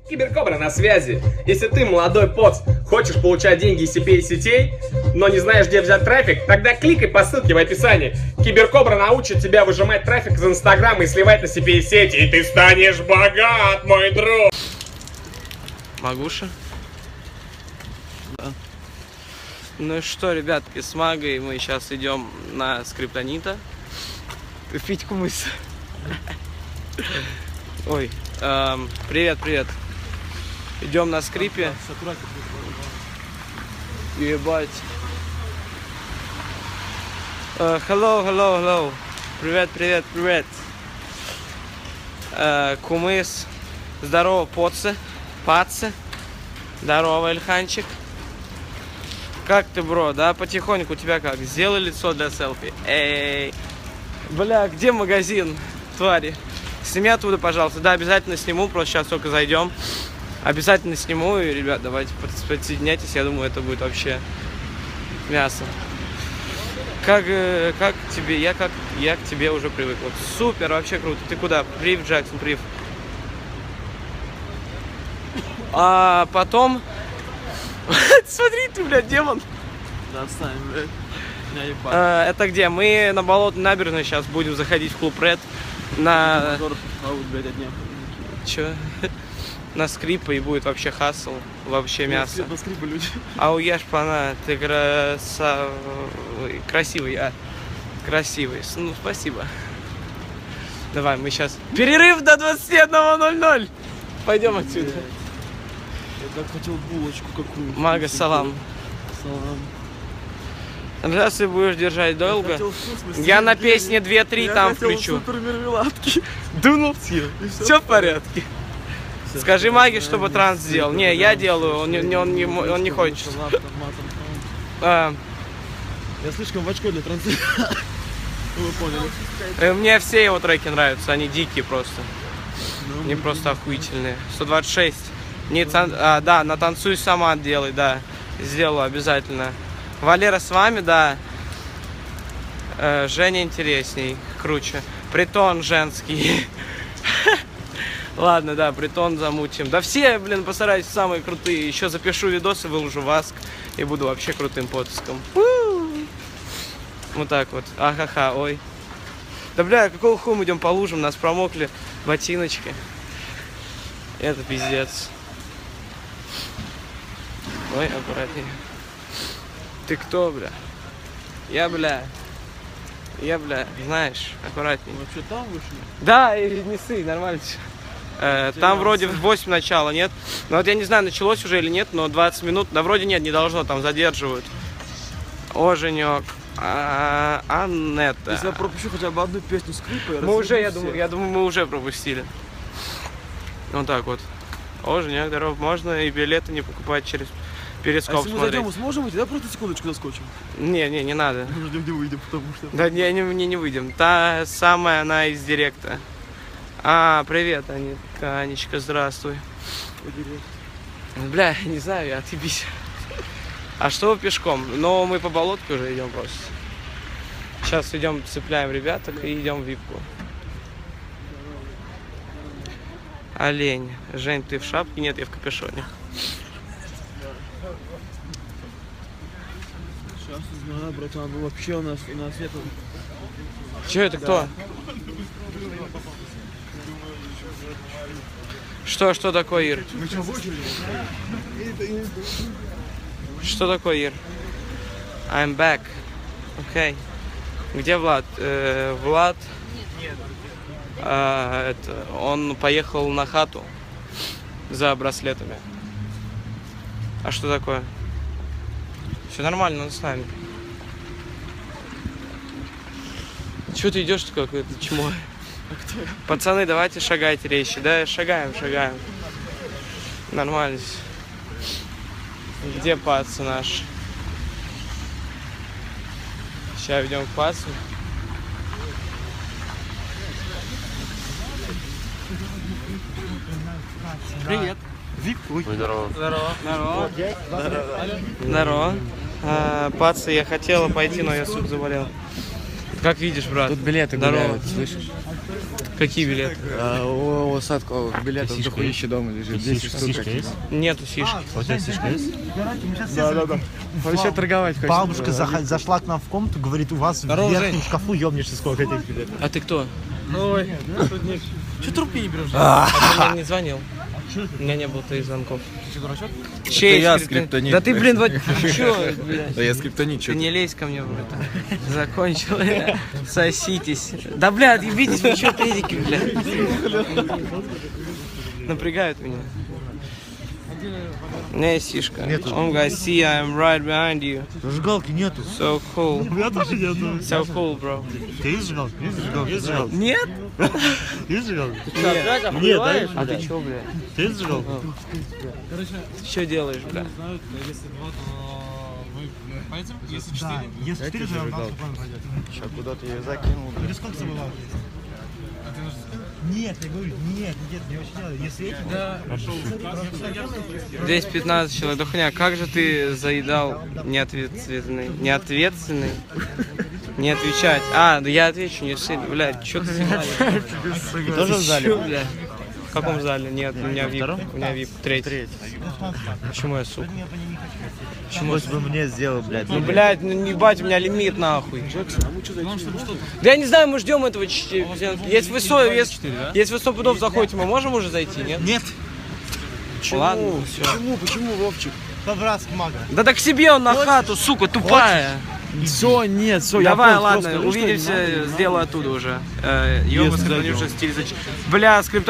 Киберкобра на связи. Если ты, молодой поц, хочешь получать деньги из CPA-сетей, но не знаешь, где взять трафик, тогда кликай по ссылке в описании. Киберкобра научит тебя выжимать трафик из Инстаграма и сливать на CPA-сети, и ты станешь богат, мой друг. Магуша? Да. Ну и что, ребятки, с Магой мы сейчас идем на Скриптонита. Пить кумыс. Ой, привет. Идем на скрипе. Ебать. Hello. Привет. Кумыс. Здорово, пацы. Здорово, Ильханчик. Как ты, бро? Да, потихоньку. У тебя как? Сделай лицо для селфи. Эй. Бля, где магазин, твари? Сними оттуда, пожалуйста. Да, обязательно сниму. Просто сейчас только зайдем. Обязательно сниму. И, ребят, давайте подсоединяйтесь. Я думаю, это будет вообще мясо. Как тебе? Я к тебе уже привык. Вот супер, вообще круто. Ты куда? Прив, Джексон, прив. А потом... Смотри, ты, блядь, демон. Да, отстань, блядь. Это где? Мы на Болотной набережной сейчас будем заходить в клуб Red. На... Чё? На скрипы, и будет вообще хасл, вообще мясо. На скрипы люди. А у Яшпана, ты красивый, красивый. Ну, спасибо. Давай, мы сейчас... Перерыв до 21:00. Пойдем отсюда. Я так хотел булочку какую-то. Мага, салам. Раз ты будешь держать долго, я на песне 2-3 там включу. Дунул все. Все в порядке. Скажи Маге, чтобы транс сделал. Не, я делаю, он не хочет. Я слишком в очко для транса. Вы поняли. Мне все его треки нравятся, они дикие просто. Они просто охуительные. 126. Да, на танцуй сама делай, да. Сделаю обязательно. Валера с вами, да. Женя интересней, круче. Притон женский. Ладно, да, притон замутим. Да все, блин, постараюсь самые крутые. Еще запишу видосы, выложу в Аск. И буду вообще крутым потиском. Вот так вот. Ахаха, ой. Да, бля, какого хуя мы идем по лужам? Нас промокли ботиночки. Это пиздец. Ой, аккуратнее. Ты кто, бля? Я, бля, знаешь, аккуратнее. Вообще там вышли? Да, и не ссы, нормально. Там вроде в 8 начало, нет? Ну вот я не знаю, началось уже или нет, но 20 минут, да вроде нет, не должно, там задерживают. О, Женек. Аннета. Если я пропущу хотя бы одну песню скрипа, мы уже, я думаю, мы уже пропустили. Вот так вот. О, Женек, здорово. Можно и билеты не покупать через перископ смотреть. смотреть. Если мы зайдем, мы сможем выйти? Да, просто секундочку заскочим. Не надо. Мы ждем, где выйдем, потому что... Да не выйдем. Та самая, она из директа. Привет, Анечка, здравствуй. Бля, не знаю, я отъебись. А что вы пешком? Но мы по болотке уже идем просто. Сейчас идем, цепляем ребяток и идем в випку. Олень. Жень, ты в шапке? Нет, я в капюшоне. Сейчас узнаю, братан, ну вообще у нас нет... Че это, кто? Что такое, Ир? Что такое, Ир? I'm back. Окей. Где Влад? Влад... он поехал на хату за браслетами. А что такое? Все нормально, он с нами. Чего ты идешь такой, какой-то чмо? Пацаны, давайте шагайте речи. Да, шагаем. Нормально. Где пацы наши? Сейчас идем к пацу. Привет. Вик, Здорово. Здорово. Пацы, я хотела пойти, но я, сука, заболел. Как видишь, брат? Тут билеты Здорово. гуляют, слышишь? Какие билеты? У Садко билетов дохуище дома лежит. 10 штук. Нету сишки. У тебя сишка есть? Да. Вообще торговать хочется. Бабушка зашла к нам в комнату, говорит, у вас Здорово, в верхнем Жень. шкафу ёбнешься, сколько этих билетов. А ты кто? Че трубки не берешь? А ты мне не звонил? У меня не было твоих звонков. Ты что, дурачок? Чей я скриптонит? скриптонит. Да ты, блин, вот чё, блядь? Да я скриптонит, Ты не лезь ко мне в это. Закончил. Соситесь. Да, блядь, ебитесь, вы чё, педики, блядь? Напрягают меня. У меня есть сишка. Он говорит, see, I'm right behind you. Зажигалки нету. So cool. У меня тоже нету. So cool, bro. У тебя есть зажигалка? Есть зажигалка? Есть зажигалка? Нет? Есть зажигалка? Нет, дай. А ты чё, блядь? У тебя есть зажигалка? Что делаешь, блядь? Да. Если 4, то нам спокойно пойдет. Сейчас куда-то я закинул. Или сколько забывал? Нет, я говорю, нет, не очень дело. Если эти, да. 215 человек, да хуйня, как же ты заедал неответственный, не отвечать. А, да я отвечу, не сильно, блядь, чё ты снимаешь? Тоже в зале? Чё, блядь? В каком зале? Нет, у меня VIP, у меня VIP, третий. Почему я, сука? Почему бы мне сделал, блядь? Ну, блядь, ну не бать, у меня лимит нахуй. Да я не знаю, мы ждем этого. Если вы 100 пудов заходите, мы можем уже зайти, нет? Нет. Ладно, все. Почему, Вовчик? По-братски мага. Да так к себе он на хату, сука, тупая. Все, нет, все, Давай, ладно, увидимся, сделаю оттуда уже. Ёба, скриптонивший стиль. Бля, скриптонивший.